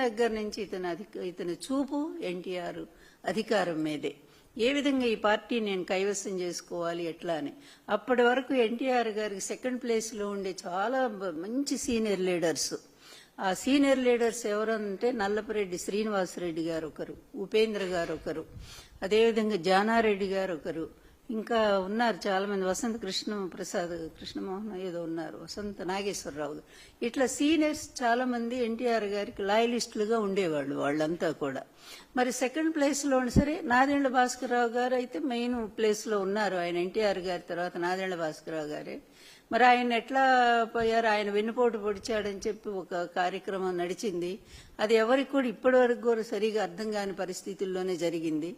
దగ్గర నుంచి ఇతని చూపు ఎన్టీఆర్ అధికారం మీదే. ఏ విధంగా ఈ పార్టీ నేను కైవసం చేసుకోవాలి ఎట్లా అని. అప్పటి వరకు ఎన్టీఆర్ గారికి సెకండ్ ప్లేస్లో ఉండే చాలా మంచి సీనియర్ లీడర్స్. ఆ సీనియర్ లీడర్స్ ఎవరంటే నల్లపరెడ్డి శ్రీనివాసరెడ్డి గారు ఒకరు, ఉపేంద్ర గారు ఒకరు, అదేవిధంగా జానారెడ్డి గారు ఒకరు, ఇంకా ఉన్నారు చాలా మంది, వసంత కృష్ణమోహన్ ఏదో ఉన్నారు, వసంత నాగేశ్వరరావు. ఇట్లా సీనియర్స్ చాలా మంది ఎన్టీఆర్ గారికి లాయలిస్టులుగా ఉండేవాళ్ళు వాళ్ళంతా కూడా. మరి సెకండ్ ప్లేస్లో సరే నాదెండ్ల భాస్కరరావు గారు అయితే మెయిన్ ప్లేస్లో ఉన్నారు. ఆయన ఎన్టీఆర్ గారి తర్వాత నాదెండ్ల భాస్కరరావు గారే. మరి ఆయన ఎట్లా పోయారు, ఆయన వెన్నుపోటు పొడిచాడని చెప్పి ఒక కార్యక్రమం నడిచింది. అది ఎవరికి కూడా ఇప్పటి వరకు కూడా సరిగా అర్థం కాని పరిస్థితుల్లోనే జరిగింది.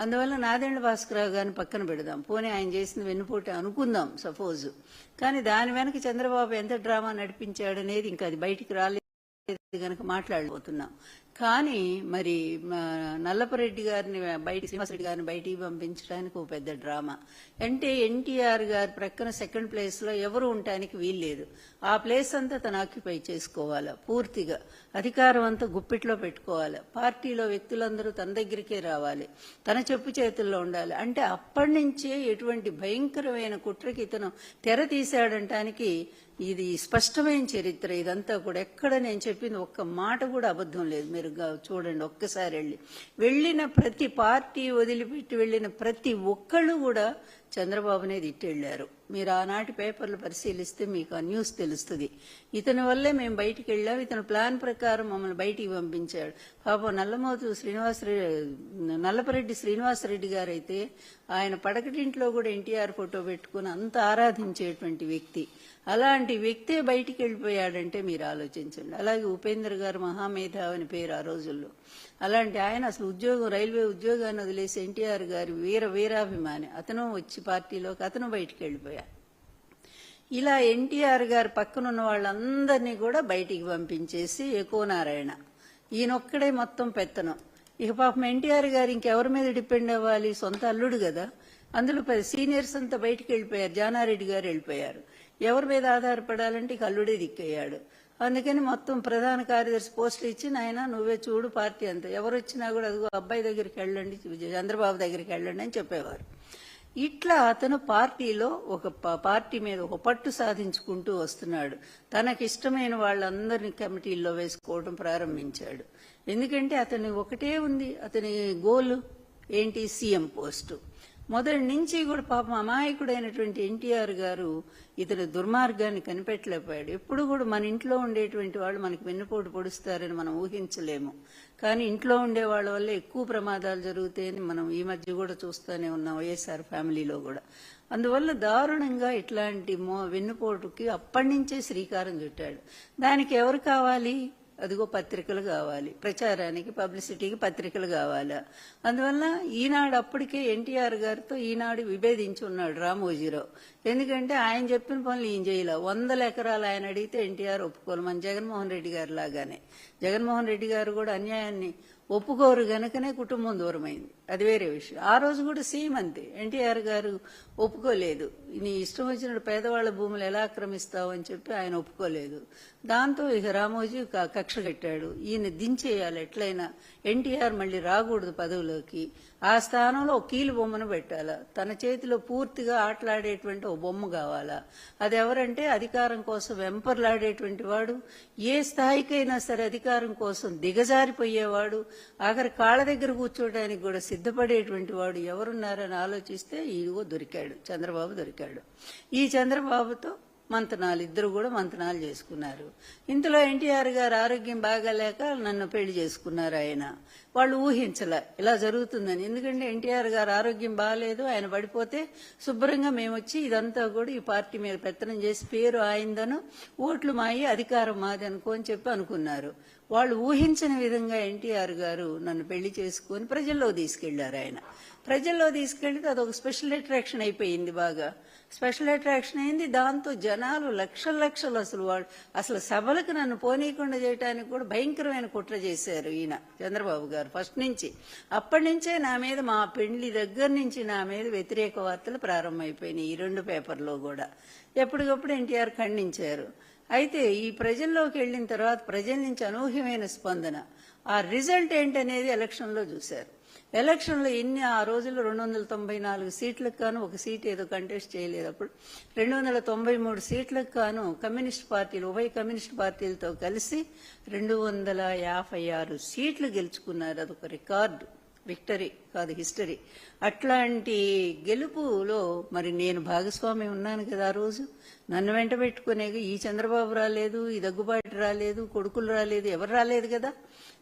అందువల్ల నాదెండ్ల భాస్కరరావు గారిని పక్కన పెడదాం, పోనీ ఆయన చేసిన వెన్నుపోటు అనుకుందాం సపోజ్. కానీ దాని వెనక చంద్రబాబు ఎంత డ్రామా నడిపించాడనేది ఇంకా అది బయటికి రాలేదు కనుక మాట్లాడబోతున్నాం. కానీ మరి నల్లపరెడ్డి గారిని శ్రీనివాసరెడ్డి గారిని బయటికి పంపించడానికి ఒక పెద్ద డ్రామా. అంటే ఎన్టీఆర్ గారి ప్రక్కన సెకండ్ ప్లేస్ లో ఎవరు ఉండటానికి వీల్లేదు. ఆ ప్లేస్ అంతా తను ఆక్యుపై చేసుకోవాలా, పూర్తిగా అధికారం అంతా గుప్పిట్లో పెట్టుకోవాలి. పార్టీలో వ్యక్తులందరూ తన దగ్గరికే రావాలి, తన చెప్పు చేతుల్లో ఉండాలి. అంటే అప్పటి నుంచే ఎటువంటి భయంకరమైన కుట్రకి ఇతను తెర తీశాడంటానికి ఇది స్పష్టమైన చరిత్ర. ఇదంతా కూడా ఎక్కడ నేను చెప్పింది ఒక్క మాట కూడా అబద్ధం లేదు. మీరు చూడండి ఒక్కసారి వెళ్ళిన ప్రతి పార్టీ వదిలిపెట్టి వెళ్ళిన ప్రతి ఒక్కళ్ళు కూడా చంద్రబాబునే తిట్టెళ్లారు. మీరు ఆనాటి పేపర్లు పరిశీలిస్తే మీకు ఆ న్యూస్ తెలుస్తుంది. ఇతని వల్లే మేము బయటికి వెళ్ళాం, ఇతని ప్లాన్ ప్రకారం మమ్మల్ని బయటికి పంపించాడు. పాపం నల్లపరెడ్డి శ్రీనివాసరెడ్డి గారు అయితే ఆయన పడకటింట్లో కూడా ఎన్టీఆర్ ఫోటో పెట్టుకుని అంత ఆరాధించేటువంటి వ్యక్తి. అలాంటి వ్యక్తే బయటికి వెళ్ళిపోయాడంటే మీరు ఆలోచించండి. అలాగే ఉపేంద్ర గారు మహామేధావి పేరు ఆ రోజుల్లో. అలాంటి ఆయన అసలు రైల్వే ఉద్యోగాన్ని వదిలేసి ఎన్టీఆర్ గారి వీరాభిమాని. అతను వచ్చి పార్టీలోకి అతను బయటికి వెళ్ళిపోయాడు. ఇలా ఎన్టీఆర్ గారి పక్కనున్న వాళ్ళందరినీ కూడా బయటికి పంపించేసి ఎక్కువనారాయణ ఈయనొక్కడే మొత్తం పెత్తనం. ఇక పాపం ఎన్టీఆర్ గారు ఇంకెవరి మీద డిపెండ్ అవ్వాలి, సొంత అల్లుడు కదా. అందులో సీనియర్స్ అంతా బయటికి వెళ్ళిపోయారు, జానారెడ్డి గారు వెళ్ళిపోయారు. ఎవరి మీద ఆధారపడాలంటే ఇక అల్లుడే దిక్కయ్యాడు. అందుకని మొత్తం ప్రధాన కార్యదర్శి పోస్టులు ఇచ్చి నాయన నువ్వే చూడు పార్టీ అంతా, ఎవరు వచ్చినా కూడా అదిగో అబ్బాయి దగ్గరికి వెళ్ళండి, చంద్రబాబు దగ్గరికి వెళ్ళండి అని చెప్పేవారు. ఇట్లా అతను పార్టీలో పార్టీ మీద ఒక పట్టు సాధించుకుంటూ వస్తున్నాడు. తనకిష్టమైన వాళ్ళందరినీ కమిటీల్లో వేసుకోవడం ప్రారంభించాడు. ఎందుకంటే అతని ఒకటే ఉంది, అతని గోలు ఏంటి, సీఎం పోస్టు. మొదటి నుంచి కూడా పాపం అమాయకుడైనటువంటి ఎన్టీఆర్ గారు ఇతని దుర్మార్గాన్ని కనిపెట్టలేకపోయాడు. ఎప్పుడు కూడా మన ఇంట్లో ఉండేటువంటి వాళ్ళు మనకి వెన్నుపోటు పొడుస్తారని మనం ఊహించలేము. కానీ ఇంట్లో ఉండే వాళ్ళ వల్ల ఎక్కువ ప్రమాదాలు జరుగుతాయని మనం ఈ మధ్య కూడా చూస్తూనే ఉన్నాం, వైఎస్ఆర్ ఫ్యామిలీలో కూడా. అందువల్ల దారుణంగా ఇట్లాంటి వెన్నుపోటుకి అప్పటి నుంచే శ్రీకారం చుట్టాడు. దానికి ఎవరు కావాలి, అదిగో పత్రికలు కావాలి, ప్రచారానికి పబ్లిసిటీకి పత్రికలు కావాలా. అందువల్ల ఈనాడు అప్పటికే ఎన్టీఆర్ గారితో ఈనాడు విభేదించి ఉన్నాడు రామోజీరావు. ఎందుకంటే ఆయన చెప్పిన పనులు ఈయన చేయలే. 100 ఎకరాలు ఆయన అడిగితే ఎన్టీఆర్ ఒప్పుకోరు. మన జగన్మోహన్ రెడ్డి గారు లాగానే జగన్మోహన్ రెడ్డి గారు కూడా అన్యాయాన్ని ఒప్పుకోరు గనుకనే కుటుంబం దూరమైంది, అది వేరే విషయం. ఆ రోజు కూడా సేమ్ అంతే, ఎన్టీఆర్ గారు ఒప్పుకోలేదు. నీ ఇష్టం వచ్చినట్టు పేదవాళ్ల భూములు ఎలా ఆక్రమిస్తావు అని చెప్పి ఆయన ఒప్పుకోలేదు. దాంతో ఇక రామోజీ కక్ష కట్టాడు, ఈయన దించేయాలి ఎట్లయినా, ఎన్టీఆర్ మళ్ళీ రాకూడదు పదవిలోకి, ఆ స్థానంలో ఒక కీలు బొమ్మను పెట్టాలా, తన చేతిలో పూర్తిగా ఆటలాడేటువంటి ఒక బొమ్మ కావాలా. అది ఎవరంటే అధికారం కోసం వెంపర్లాడేటువంటి వాడు, ఏ స్థాయికైనా సరే అధికారం కోసం దిగజారిపోయేవాడు, ఆఖరి కాళ్ళ దగ్గర కూర్చోడానికి కూడా సిద్ధపడేటువంటి వాడు ఎవరున్నారని ఆలోచిస్తే ఇదిగో దొరికాడు, చంద్రబాబు దొరికాడు. ఈ చంద్రబాబుతో ఇద్దరు కూడా మంతనాలు చేసుకున్నారు. ఇంతలో ఎన్టీఆర్ గారు ఆరోగ్యం బాగాలేక నన్ను పెళ్లి చేసుకున్నారు ఆయన. వాళ్ళు ఊహించలే ఇలా జరుగుతుందని. ఎందుకంటే ఎన్టీఆర్ గారు ఆరోగ్యం బాగాలేదు, ఆయన పడిపోతే శుభ్రంగా మేము వచ్చి ఇదంతా కూడా ఈ పార్టీ మీద పెత్తనం చేసి పేరు ఆయనదను, ఓట్లు మాయి, అధికారం మాది అని చెప్పి అనుకున్నారు. వాళ్ళు ఊహించని విధంగా ఎన్టీఆర్ గారు నన్ను పెళ్లి చేసుకుని ప్రజల్లో తీసుకెళ్లారు. ఆయన ప్రజల్లో తీసుకెళ్తే అదొక స్పెషల్ అట్రాక్షన్ అయిపోయింది, బాగా స్పెషల్ అట్రాక్షన్ అయింది. దాంతో జనాలు లక్షలు అసలు సభలకు నన్ను పోనీయకుండా చేయడానికి కూడా భయంకరమైన కుట్ర చేశారు ఈయన చంద్రబాబు గారు ఫస్ట్ నుంచి. అప్పటి నుంచే నా మీద, మా పెళ్లి దగ్గర నుంచి నా మీద వ్యతిరేక వార్తలు ప్రారంభమైపోయినాయి. ఈ 2 పేపర్లో కూడా ఎప్పటికప్పుడు ఎన్టీఆర్ ఖండించారు. అయితే ఈ ప్రజల్లోకి వెళ్ళిన తర్వాత ప్రజల నుంచి అనూహ్యమైన స్పందన, ఆ రిజల్ట్ ఏంటనేది ఎలక్షన్లో చూశారు. ఎలక్షన్లో ఆ రోజుల్లో 294 సీట్లకు గాను ఒక సీట్ ఏదో కంటెస్ట్ చేయలేదు. అప్పుడు 293 సీట్లకు గాను కమ్యూనిస్ట్ పార్టీలు, ఉభయ కమ్యూనిస్ట్ పార్టీలతో కలిసి 256 సీట్లు గెలుచుకున్నారు. అదొక రికార్డు, విక్టరీ కాదు, హిస్టరీ. అట్లాంటి గెలుపులో మరి నేను భాగస్వామి ఉన్నాను కదా. ఆ రోజు నన్ను వెంట పెట్టుకునే ఈ చంద్రబాబు రాలేదు, ఈ దగ్గుబాటి రాలేదు, కొడుకులు రాలేదు, ఎవరు రాలేదు కదా.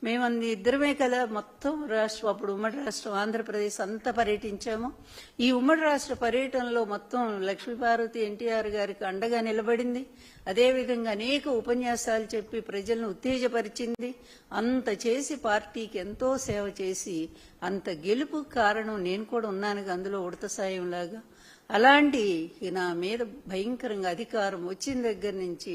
మేమంది ఇద్దరమే కదా మొత్తం రాష్ట్రం, అప్పుడు ఉమ్మడి రాష్ట్రం ఆంధ్రప్రదేశ్ అంతా పర్యటించాము. ఈ ఉమ్మడి రాష్ట్ర పర్యటనలో మొత్తం లక్ష్మీపార్వతి ఎన్టీఆర్ గారికి అండగా నిలబడింది. అదేవిధంగా అనేక ఉపన్యాసాలు చెప్పి ప్రజలను ఉత్తేజపరిచింది. అంత చేసి పార్టీకి ఎంతో సేవ చేసి అంత గెలుపు కారణం నేను కూడా ఉన్నాను అందులో ఉడత సాయంలాగా. అలాంటి నా మీద భయంకరంగా అధికారం వచ్చిన దగ్గర నుంచి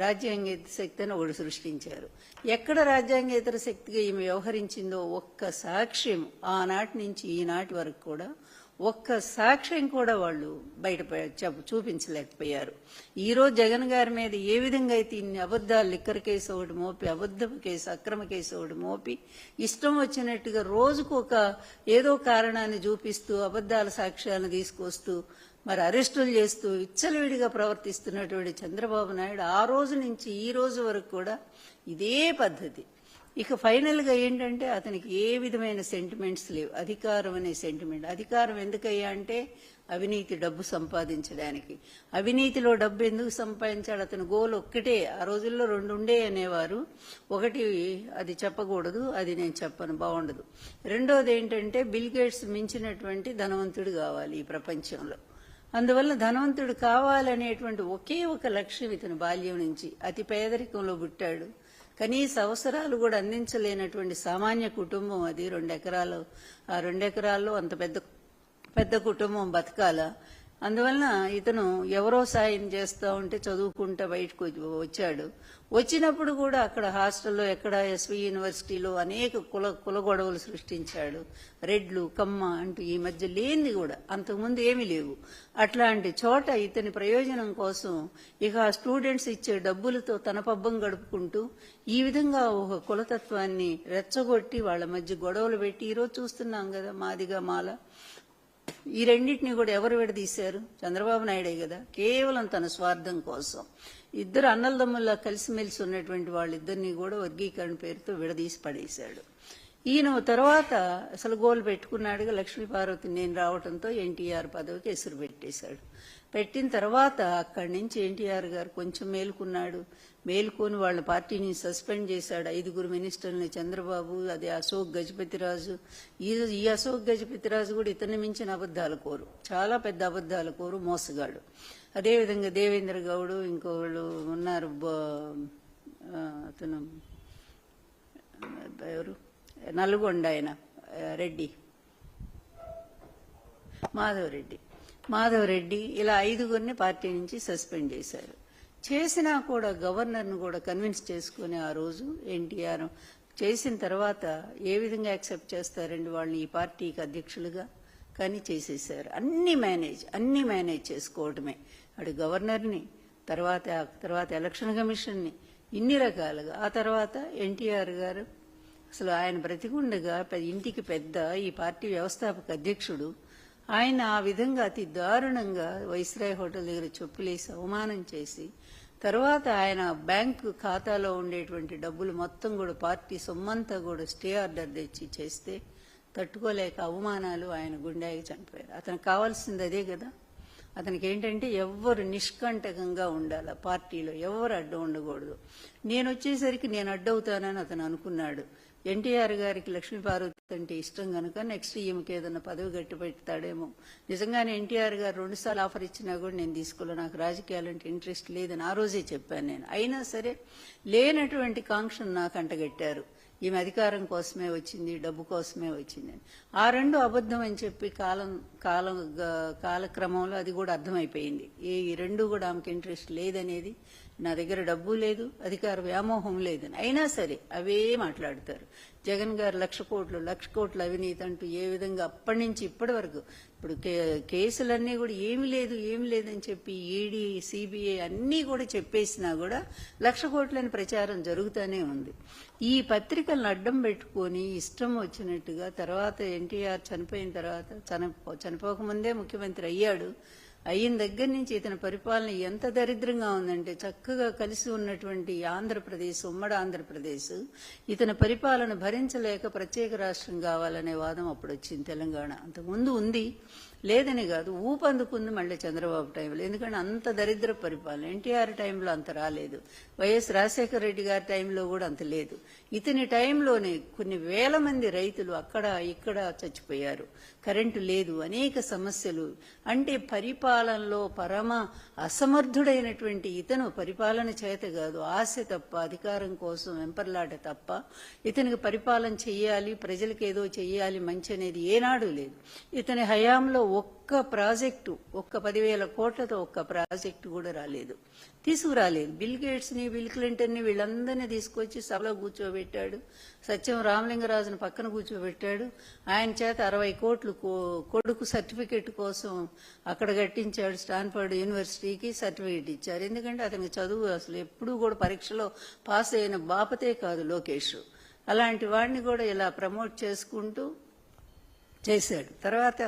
రాజ్యాంగేతర శక్తి అని ఒకటి సృష్టించారు. ఎక్కడ రాజ్యాంగేతర శక్తిగా ఈమె వ్యవహరించిందో ఒక్క సాక్ష్యం ఆనాటి నుంచి ఈనాటి వరకు కూడా ఒక్క సాక్ష్యం కూడా వాళ్ళు బయట చూపించలేకపోయారు. ఈరోజు జగన్ గారి మీద ఏ విధంగా అయితే ఇన్ని అబద్దాలు, లిక్కర్ కేసు ఒకటి మోపి, అబద్ధపు కేసు, అక్రమ కేసు ఒకటి మోపి, ఇష్టం వచ్చినట్టుగా రోజుకు ఒక ఏదో కారణాన్ని చూపిస్తూ అబద్దాల సాక్ష్యాలను తీసుకొస్తూ మరి అరెస్టులు చేస్తూ విచ్చలవిడిగా ప్రవర్తిస్తున్నటువంటి చంద్రబాబు నాయుడు ఆ రోజు నుంచి ఈ రోజు వరకు కూడా ఇదే పద్ధతి. ఇక ఫైనల్ గా ఏంటంటే అతనికి ఏ విధమైన సెంటిమెంట్స్ లేవు. అధికారం అనే సెంటిమెంట్. అధికారం ఎందుకయ్యా అంటే అవినీతి, డబ్బు సంపాదించడానికి. అవినీతిలో డబ్బు ఎందుకు సంపాదించాడు? అతని గోల్ ఒక్కటే. ఆ రోజుల్లో 2 ఉండే అనేవారు. ఒకటి అది చెప్పకూడదు, అది నేను చెప్పను, బాగుండదు. రెండోది ఏంటంటే బిల్ గేట్స్ మించినటువంటి ధనవంతుడు కావాలి ఈ ప్రపంచంలో. అందువల్ల ధనవంతుడు కావాలనేటువంటి ఒకే ఒక లక్ష్యం ఇతని బాల్యం నుంచి. అతి పేదరికంలో పుట్టాడు. కనీస అవసరాలు కూడా అందించలేనటువంటి సామాన్య కుటుంబం అది. 2 ఎకరాలు, ఆ 2 ఎకరాల్లో అంత పెద్ద కుటుంబం బతకాల. అందువలన ఇతను ఎవరో సాయం చేస్తూ ఉంటే చదువుకుంటా బయటకు వచ్చాడు. వచ్చినప్పుడు కూడా అక్కడ హాస్టల్లో, ఎక్కడ ఎస్వి యూనివర్సిటీలో అనేక కుల గొడవలు సృష్టించాడు. రెడ్లు, కమ్మ అంటూ ఈ మధ్య లేనిది కూడా అంతకుముందు ఏమీ లేవు. అట్లాంటి చోట ఇతని ప్రయోజనం కోసం ఇక ఆ స్టూడెంట్స్ ఇచ్చే డబ్బులతో తన పబ్బం గడుపుకుంటూ ఈ విధంగా ఒక కులతత్వాన్ని రెచ్చగొట్టి వాళ్ళ మధ్య గొడవలు పెట్టి ఈరోజు చూస్తున్నాం కదా, మాదిగా మాల. ఈ రెండింటినీ కూడా ఎవరు విడదీశారు? చంద్రబాబు నాయుడే కదా. కేవలం తన స్వార్థం కోసం ఇద్దరు అన్నలదమ్ముల్లా కలిసిమెలిసి ఉన్నటువంటి వాళ్ళిద్దరినీ కూడా వర్గీకరణ పేరుతో విడదీసి పడేశాడు. ఈయన తర్వాత అసలు గోలు పెట్టుకున్నాడుగా లక్ష్మీపార్వతి నేను రావడంతో ఎన్టీఆర్ పదవికి ఎసురు పెట్టేశాడు. పెట్టిన తర్వాత అక్కడి నుంచి ఎన్టీఆర్ గారు కొంచెం మేలుకొని వాళ్ళ పార్టీని సస్పెండ్ చేశాడు. 5 మినిస్టర్ని చంద్రబాబు, అది అశోక్ గజపతిరాజు. ఈ అశోక్ గజపతిరాజు కూడా ఇతన్ని మించిన అబద్దాల కోరు, చాలా పెద్ద అబద్దాల కోరు, మోసగాడు. అదేవిధంగా దేవేంద్ర గౌడ్, ఇంకోళ్ళు ఉన్నారు, అతను ఎవరు, నల్గొండ ఆయన రెడ్డి, మాధవరెడ్డి, ఇలా 5గురిని పార్టీ నుంచి సస్పెండ్ చేశారు. చేసినా కూడా గవర్నర్ను కూడా కన్విన్స్ చేసుకుని ఆ రోజు ఎన్టీఆర్ చేసిన తర్వాత ఏ విధంగా యాక్సెప్ట్ చేస్తారండి వాళ్ళని ఈ పార్టీకి అధ్యక్షులుగా? కానీ చేసేసారు. అన్ని మేనేజ్ చేసుకోవటమే. అటు గవర్నర్ని, తర్వాత ఎలక్షన్ కమిషన్ని, ఇన్ని రకాలుగా. ఆ తర్వాత ఎన్టీఆర్ గారు అసలు ఆయన బ్రతికుండగా ఇంటికి పెద్ద, ఈ పార్టీ వ్యవస్థాపక అధ్యక్షుడు, ఆయన ఆ విధంగా అతి దారుణంగా వైస్రాయ్ హోటల్ దగ్గర చెప్పులేసి అవమానం చేసి, తర్వాత ఆయన బ్యాంకు ఖాతాలో ఉండేటువంటి డబ్బులు మొత్తం కూడా పార్టీ సొమ్మంతా కూడా స్టే ఆర్డర్ తెచ్చి చేస్తే తట్టుకోలేక అవమానాలు ఆయన గుండెకి చనిపోయారు. అతనికి కావాల్సింది అదే కదా. అతనికి ఏంటంటే ఎవ్వరు నిష్కంటకంగా ఉండాలి, పార్టీలో ఎవరు అడ్డం ఉండకూడదు. నేను వచ్చేసరికి నేను అడ్డవుతానని అతను అనుకున్నాడు. ఎన్టీఆర్ గారికి లక్ష్మీపార్వతి అంటే ఇష్టం కనుక నెక్స్ట్ ఈమెకి ఏదన్నా పదవి గట్టి పెడతాడేమో. నిజంగానే ఎన్టీఆర్ గారు 2 సార్లు ఆఫర్ ఇచ్చినా కూడా నేను తీసుకోలే, నాకు రాజకీయాలంటే ఇంట్రెస్ట్ లేదని ఆ రోజే చెప్పాను నేను. అయినా సరే లేనటువంటి కాంక్షను నాకు అంటగట్టారు. ఈమె అధికారం కోసమే వచ్చింది, డబ్బు కోసమే వచ్చిందని. ఆ 2 అబద్ధం అని చెప్పి కాలక్రమంలో అది కూడా అర్థమైపోయింది. ఈ 2 కూడా ఆమెకి ఇంట్రెస్ట్ లేదనేది నా దగ్గర డబ్బు లేదు, అధికార వ్యామోహం లేదని. అయినా సరే అవే మాట్లాడతారు. జగన్ గారు 1,00,00,000 కోట్ల అవినీతి అంటూ ఏ విధంగా అప్పటి నుంచి ఇప్పటి వరకు ఇప్పుడు కేసులన్నీ కూడా ఏమి లేదని చెప్పి ఈడీ, సిబిఐ అన్నీ కూడా చెప్పేసినా కూడా 1,00,00,000 కోట్లని ప్రచారం జరుగుతూనే ఉంది. ఈ పత్రికలను అడ్డం పెట్టుకొని ఇష్టం వచ్చినట్టుగా తర్వాత ఎన్టీఆర్ చనిపోయిన తర్వాత చనిపోకముందే ముఖ్యమంత్రి అయ్యాడు. అయిన దగ్గర నుంచి ఇతని పరిపాలన ఎంత దరిద్రంగా ఉందంటే, చక్కగా కలిసి ఉన్నటువంటి ఆంధ్రప్రదేశ్, ఉమ్మడి ఆంధ్రప్రదేశ్ ఇతని పరిపాలన భరించలేక ప్రత్యేక రాష్ట్రం కావాలనే వాదం అప్పుడు వచ్చింది. తెలంగాణ అంతకుముందు ఉంది, లేదని కాదు, ఊపందుకుంది మళ్ళీ చంద్రబాబు టైంలో. ఎందుకంటే అంత దరిద్ర పరిపాలన. ఎన్టీఆర్ టైంలో అంత రాలేదు, వైఎస్ రాజశేఖర రెడ్డి గారి టైంలో కూడా అంత లేదు. ఇతని టైంలోనే కొన్ని వేల మంది రైతులు అక్కడ ఇక్కడ చచ్చిపోయారు, కరెంటు లేదు, అనేక సమస్యలు. అంటే పరిపాలనలో పరమ అసమర్థుడైనటువంటి ఇతను పరిపాలన చేత కాదు, ఆశ తప్ప, అధికారం కోసం వెంపర్లాట తప్ప ఇతనికి పరిపాలన చెయ్యాలి, ప్రజలకు ఏదో చెయ్యాలి మంచి అనేది ఏనాడు లేదు. ఇతని హయాంలో ఒక్క ప్రాజెక్టు, ఒక్క 10,000 కోట్లతో ఒక్క ప్రాజెక్టు కూడా రాలేదు, తీసుకురాలేదు. బిల్ గేట్స్ ని, బిల్ క్లింటన్ ని వీళ్ళందరినీ తీసుకొచ్చి సభలో కూర్చోబెట్టాడు. సత్యం రామలింగరాజును పక్కన కూర్చోబెట్టాడు. ఆయన చేత 60 కోట్లు కొడుకు సర్టిఫికెట్ కోసం అక్కడ కట్టించాడు. స్టాన్ఫర్డ్ యూనివర్సిటీకి సర్టిఫికెట్ ఇచ్చారు. ఎందుకంటే అతనికి చదువు అసలు ఎప్పుడూ కూడా పరీక్షలో పాస్ అయిన బాపతే కాదు లోకేష్. అలాంటి వాడిని కూడా ఇలా ప్రమోట్ చేసుకుంటూ చేశాడు. తర్వాత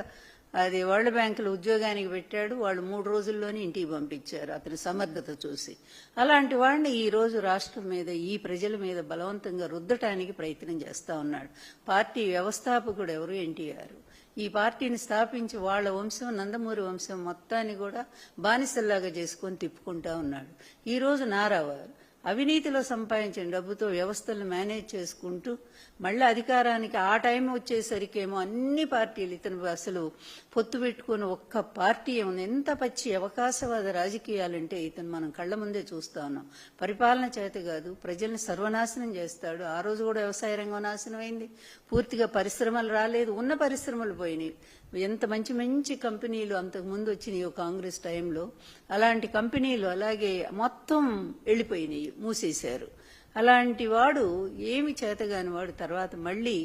అది వరల్డ్ బ్యాంకులో ఉద్యోగానికి పెట్టాడు. వాళ్ళు 3 రోజుల్లోనే ఇంటికి పంపించారు అతని సమర్థత చూసి. అలాంటి వాడిని ఈ రోజు రాష్ట్రం మీద, ఈ ప్రజల మీద బలవంతంగా రుద్దటానికి ప్రయత్నం చేస్తా ఉన్నాడు. పార్టీ వ్యవస్థాపకుడు ఎవరు? ఎన్టీఆర్. ఈ పార్టీని స్థాపించి వాళ్ళ వంశం, నందమూరి వంశం మొత్తాన్ని కూడా బానిసల్లాగా చేసుకొని తిప్పుకుంటా ఉన్నాడు. ఈ రోజు నారావారు అవినీతిలో సంపాదించిన డబ్బుతో వ్యవస్థలను మేనేజ్ చేసుకుంటూ మళ్ళీ అధికారానికి ఆ టైం వచ్చేసరికేమో అన్ని పార్టీలు ఇతను అసలు పొత్తు పెట్టుకుని ఒక్క పార్టీ ఏముంది. ఎంత పచ్చి అవకాశవాద రాజకీయాలంటే ఇతను మనం కళ్ల ముందే చూస్తా ఉన్నాం. పరిపాలన చేత కాదు, ప్రజల్ని సర్వనాశనం చేస్తాడు. ఆ రోజు కూడా వ్యవసాయ రంగం నాశనం అయింది, పూర్తిగా పరిశ్రమలు రాలేదు, ఉన్న పరిశ్రమలు పోయినాయి. ఎంత మంచి మంచి కంపెనీలు అంతకు ముందు వచ్చినాయో కాంగ్రెస్ టైంలో, అలాంటి కంపెనీలు అలాగే మొత్తం వెళ్ళిపోయినాయి, మూసేశారు. అలాంటి వాడు ఏమి చేతగాని వాడు తర్వాత మళ్ళీ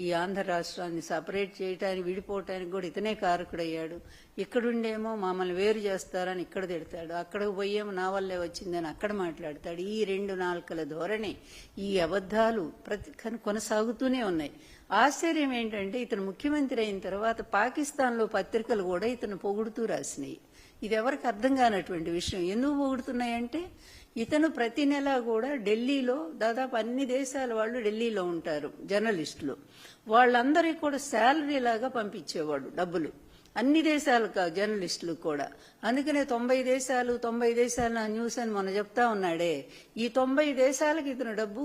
ఈ ఆంధ్ర రాష్ట్రాన్ని సపరేట్ చేయటానికి, విడిపోవటానికి కూడా ఇతనే కారకుడయ్యాడు. ఇక్కడుండేమో మమ్మల్ని వేరు చేస్తారని ఇక్కడ తిడతాడు, అక్కడికి పోయేమో నా వల్లే వచ్చిందని అక్కడ మాట్లాడతాడు. ఈ 2 నాలుకల ధోరణి, ఈ అబద్ధాలు కొనసాగుతూనే ఉన్నాయి. ఆశ్చర్యం ఏంటంటే ఇతను ముఖ్యమంత్రి అయిన తర్వాత పాకిస్తాన్లో పత్రికలు కూడా ఇతను పొగుడుతూ రాసినాయి. ఇది ఎవరికి అర్థం కానటువంటి విషయం. ఎందుకు పొగుడుతున్నాయంటే ఇతను ప్రతి నెల కూడా ఢిల్లీలో, దాదాపు అన్ని దేశాల వాళ్ళు ఢిల్లీలో ఉంటారు జర్నలిస్టులు, వాళ్ళందరికీ కూడా శాలరీ లాగా పంపించేవాడు డబ్బులు, అన్ని దేశాల జర్నలిస్టులు కూడా. అందుకనే 90 దేశాలు నా న్యూస్ అని మొన్న చెప్తా ఉన్నాడే, ఈ 90 దేశాలకు ఇతను డబ్బు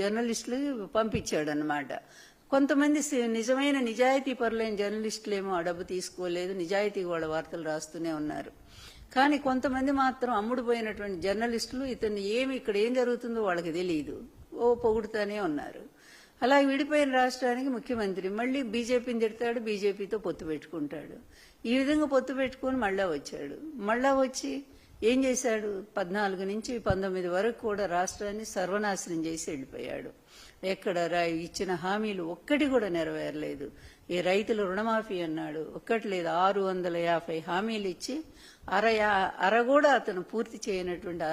జర్నలిస్టులు పంపించాడు అన్నమాట. కొంతమంది నిజమైన నిజాయితీ పరులైన జర్నలిస్టులేమో ఆ డబ్బు తీసుకోలేదు, నిజాయితీగా వాళ్ళ వార్తలు రాస్తూనే ఉన్నారు. కానీ కొంతమంది మాత్రం అమ్ముడుపోయినటువంటి జర్నలిస్టులు ఇతన్ని ఇక్కడ ఏం జరుగుతుందో వాళ్ళకి తెలియదు, పొగుడుతూనే ఉన్నారు. అలాగే విడిపోయిన రాష్ట్రానికి ముఖ్యమంత్రి మళ్ళీ బీజేపీని తిడతాడు, బీజేపీతో పొత్తు పెట్టుకుంటాడు. ఈ విధంగా పొత్తు పెట్టుకుని మళ్ళా వచ్చాడు. మళ్ళా వచ్చి ఏం చేశాడు? 14 నుంచి 19 వరకు కూడా రాష్ట్రాన్ని సర్వనాశనం చేసి వెళ్ళిపోయాడు. ఎక్కడ ఇచ్చిన హామీలు ఒక్కటి కూడా నెరవేరలేదు. ఈ రైతుల రుణమాఫీ అన్నాడు, ఒక్కటి లేదు. 650 హామీలు ఇచ్చి అర కూడా అతను పూర్తి చేయనటువంటి